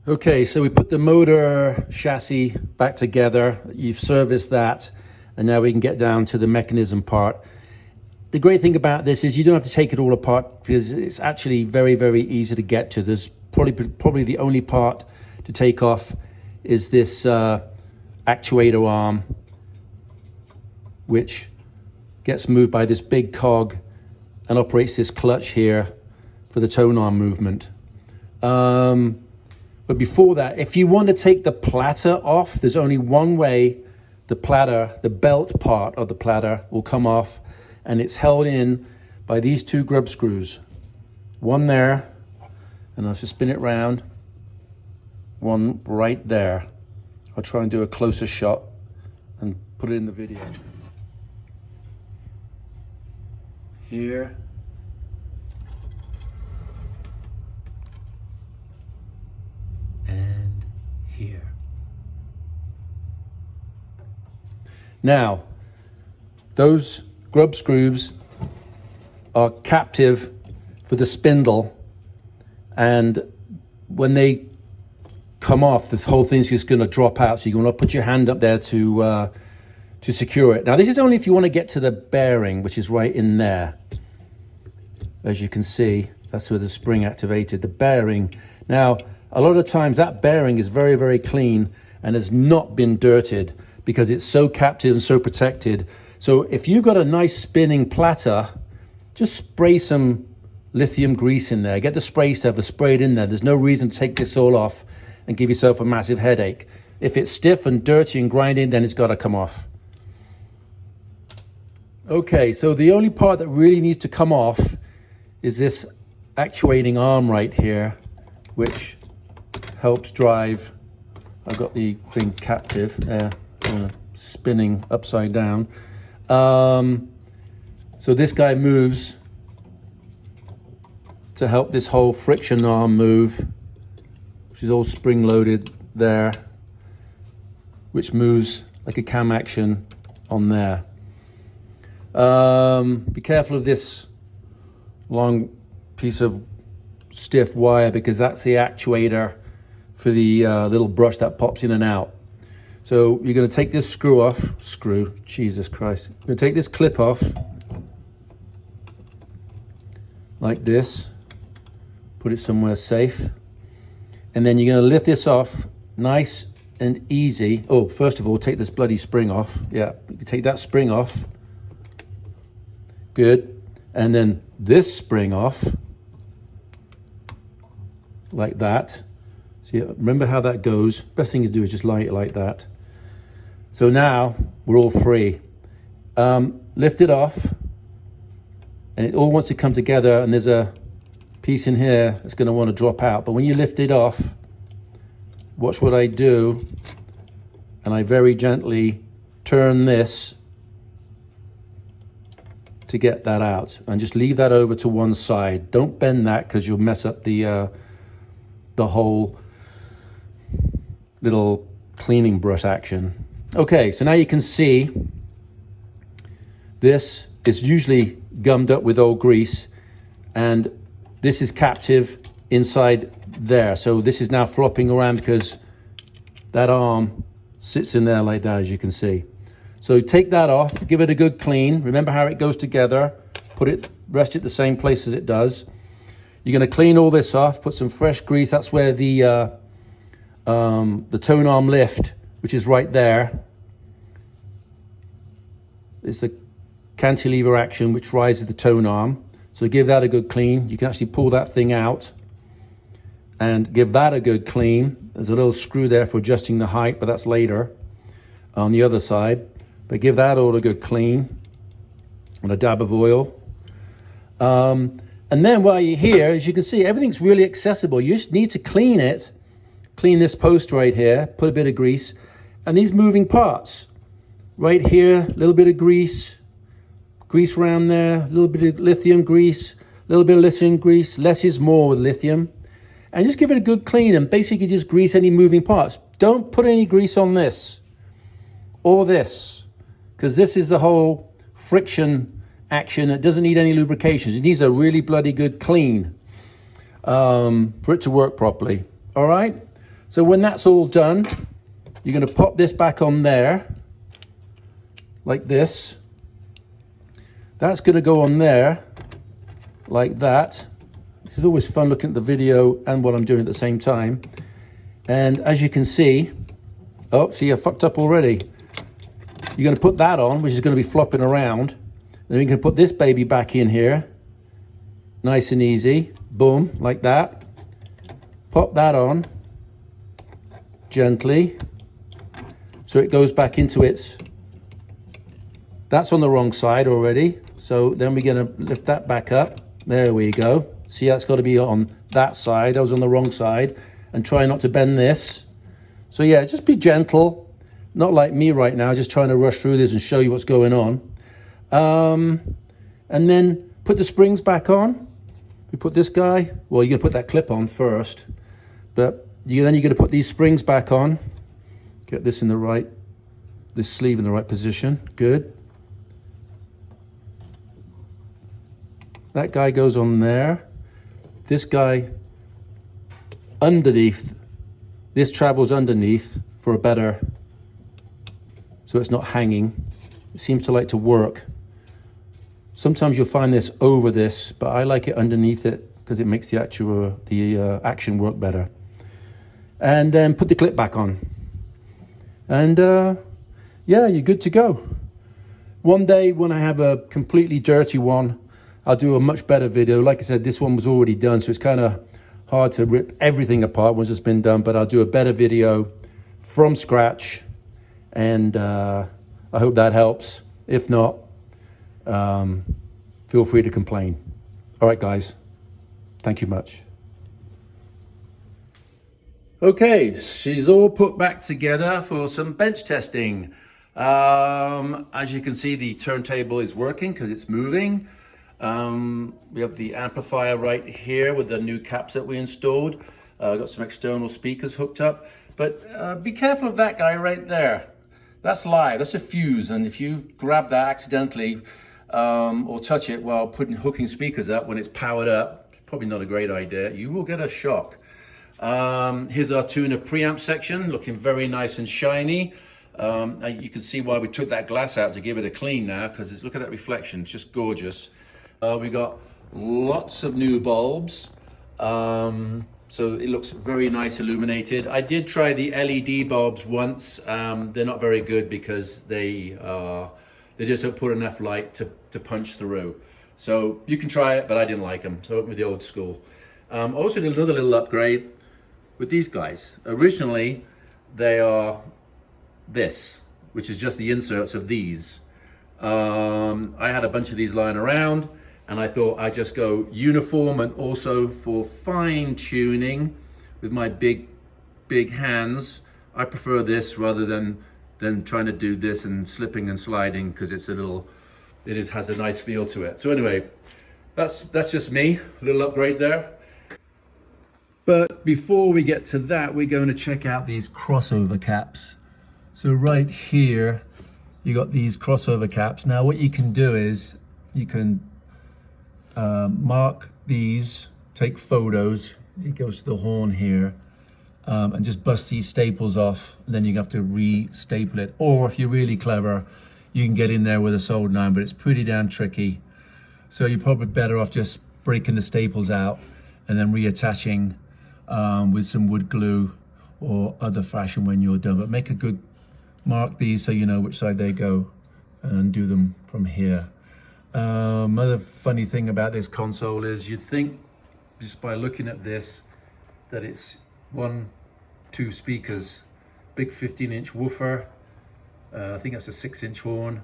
Okay, so we put the motor chassis back together. You've serviced that, and now we can get down to the mechanism part. The great thing about this is you don't have to take it all apart because it's actually very, very easy to get to. There's probably the only part to take off is this actuator arm, which gets moved by this big cog and operates this clutch here for the tone arm movement. But before that, if you want to take the platter off, there's only one way the platter, the belt part of the platter will come off, and it's held in by these two grub screws. One there, and I'll just spin it round. One right there. I'll try and do a closer shot and put it in the video. Here. And here. Now, those grub screws are captive for the spindle, and when they come off, this whole thing's just going to drop out. So you're going to put your hand up there to secure it. Now, this is only if you want to get to the bearing, which is right in there. As you can see, that's where the spring activated. The bearing. Now, a lot of times that bearing is very, very clean and has not been dirted because it's so captive and so protected. So if you've got a nice spinning platter, just spray some lithium grease in there. Get the spray stuff, spray it in there. There's no reason to take this all off and give yourself a massive headache. If it's stiff and dirty and grinding, then it's got to come off. Okay, so the only part that really needs to come off is this actuating arm right here, which helps drive. I've got the thing captive there, spinning upside down. So this guy moves to help this whole friction arm move, which is all spring loaded there, which moves like a cam action on there. Be careful of this long piece of stiff wire because that's the actuator for the little brush that pops in and out. So you're going to take this screw off, Jesus Christ. You're going to take this clip off like this, put it somewhere safe, and then you're going to lift this off nice and easy. Oh, first of all, take this bloody spring off. Yeah, you take that spring off. Good. And then this spring off like that. See, remember how that goes. Best thing to do is just light it like that. So now we're all free. Lift it off, and it all wants to come together, and there's a piece in here that's going to want to drop out. But when you lift it off, watch what I do, and I very gently turn this to get that out, and just leave that over to one side. Don't bend that because you'll mess up the whole little cleaning brush action. Okay, so now you can see this is usually gummed up with old grease, and this is captive inside there. So this is now flopping around because that arm sits in there like that, as you can see. So take that off, give it a good clean. Remember how it goes together. Rest it the same place as it does. You're going to clean all this off, put some fresh grease. That's where the tone arm lift, which is right there, is the cantilever action which rises the tone arm. So give that a good clean. You can actually pull that thing out and give that a good clean. There's a little screw there for adjusting the height, but that's later on the other side. But give that all a good clean and a dab of oil. And then while you're here, as you can see, everything's really accessible. You just need to clean it. Clean this post right here, put a bit of grease, and these moving parts. Right here, a little bit of grease around there, a little bit of lithium grease, a little bit of lithium grease. Less is more with lithium. And just give it a good clean and basically just grease any moving parts. Don't put any grease on this or this, because this is the whole friction action. It doesn't need any lubrication. It needs a really bloody good clean. for it to work properly. All right, so when that's all done, you're going to pop this back on there like this. That's going to go on there like that. This is always fun looking at the video and what I'm doing at the same time. And as you can see, oh, see, I fucked up already. You're going to put that on, which is going to be flopping around. Then you can put this baby back in here. Nice and easy. Boom, like that. Pop that on gently. So it goes back into its... That's on the wrong side already. So then we're going to lift that back up. There we go. See, that's got to be on that side. I was on the wrong side. And try not to bend this. So yeah, just be gentle. Not like me right now, just trying to rush through this and show you what's going on. And then put the springs back on. We put this guy, well, you're gonna put that clip on first, but then you're gonna put these springs back on. Get this in the right, this sleeve in the right position, good. That guy goes on there. This guy underneath, this travels underneath for a better, so it's not hanging. It seems to like to work. Sometimes you'll find this over this, but I like it underneath it because it makes the action work better. And then put the clip back on. And yeah, you're good to go. One day when I have a completely dirty one, I'll do a much better video. Like I said, this one was already done, so it's kind of hard to rip everything apart once it's been done, but I'll do a better video from scratch. And I hope that helps. If not, feel free to complain. All right, guys. Thank you much. Okay, she's all put back together for some bench testing. As you can see, the turntable is working because it's moving. We have the amplifier right here with the new caps that we installed. Got some external speakers hooked up. But be careful of that guy right there. That's live, that's a fuse, and if you grab that accidentally or touch it while hooking speakers up when it's powered up, it's probably not a great idea. You will get a shock. Here's our tuner preamp section, looking very nice and shiny. You can see why we took that glass out to give it a clean now, because look at that reflection, it's just gorgeous. We got lots of new bulbs. So it looks very nice illuminated. I did try the LED bulbs once. They're not very good because they just don't put enough light to punch through. So you can try it, but I didn't like them. So I went with the old school. Also did another little upgrade with these guys. Originally, they are this, which is just the inserts of these. I had a bunch of these lying around, and I thought I'd just go uniform, and also for fine tuning with my big hands, I prefer this rather than trying to do this and slipping and sliding, because it's has a nice feel to it. So anyway, that's just me, a little upgrade there. But before we get to that, we're going to check out these crossover caps. So right here, you got these crossover caps. Now what you can do is you can mark these, take photos, it goes to the horn here, and just bust these staples off, and then you have to re-staple it. Or if you're really clever, you can get in there with a soldering iron, but it's pretty damn tricky. So you're probably better off just breaking the staples out and then reattaching with some wood glue or other fashion when you're done. But make a good mark these so you know which side they go, and do them from here. Another funny thing about this console is you'd think just by looking at this that it's 2 speakers, big 15-inch woofer. I think that's a 6-inch horn.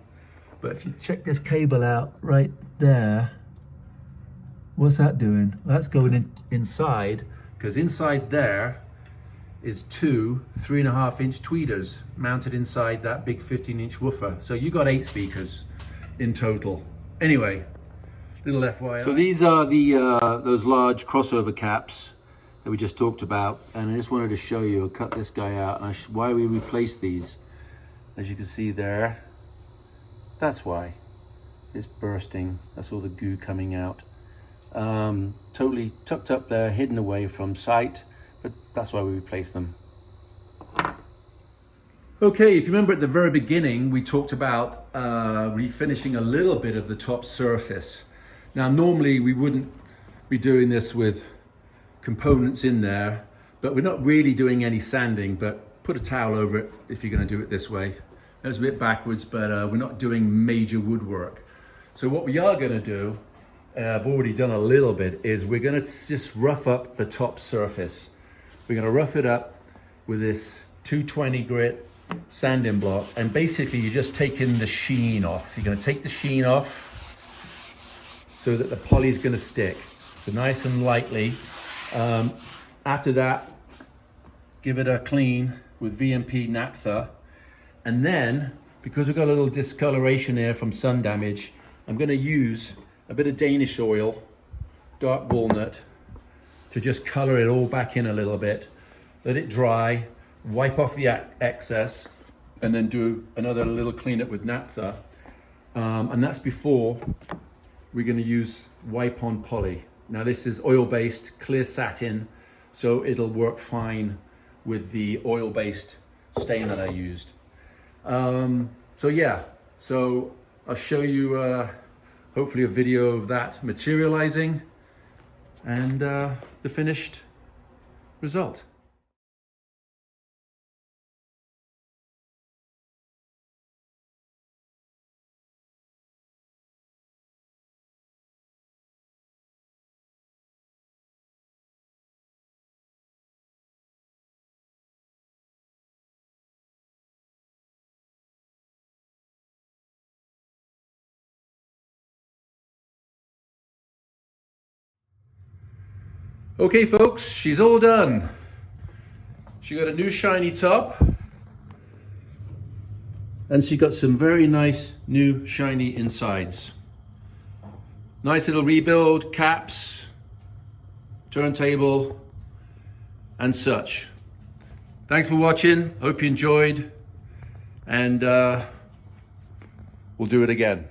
But if you check this cable out right there, what's that doing? Well, that's going inside, because inside there is 2 3.5-inch tweeters mounted inside that big 15-inch woofer. So you got 8 speakers in total. Anyway, little FYI. So these are the those large crossover caps that we just talked about, and I just wanted to show you. I'll cut this guy out and why we replaced these. As you can see there, that's why it's bursting. That's all the goo coming out. totally tucked up there, hidden away from sight, but that's why we replaced them. Okay, if you remember at the very beginning, we talked about refinishing a little bit of the top surface. Now, normally we wouldn't be doing this with components in there, but we're not really doing any sanding, but put a towel over it if you're going to do it this way. That's a bit backwards, but we're not doing major woodwork. So what we are going to do, I've already done a little bit, is we're going to just rough up the top surface. We're going to rough it up with this 220 grit sanding block, and basically you're just taking the sheen off. You're going to take the sheen off so that the poly is going to stick. So nice and lightly. After that, give it a clean with VMP naphtha. And then, because we've got a little discoloration here from sun damage, I'm going to use a bit of Danish oil, dark walnut, to just color it all back in a little bit. Let it dry, wipe off the excess, and then do another little cleanup with naphtha. And that's before we're going to use wipe on poly. Now this is oil-based, clear satin, so it'll work fine with the oil-based stain that I used. So yeah, so I'll show you hopefully a video of that materializing and the finished result. Okay folks, she's all done. She got a new shiny top, and she got some very nice new shiny insides. Nice little rebuild, caps, turntable, and such. Thanks for watching, hope you enjoyed, and we'll do it again.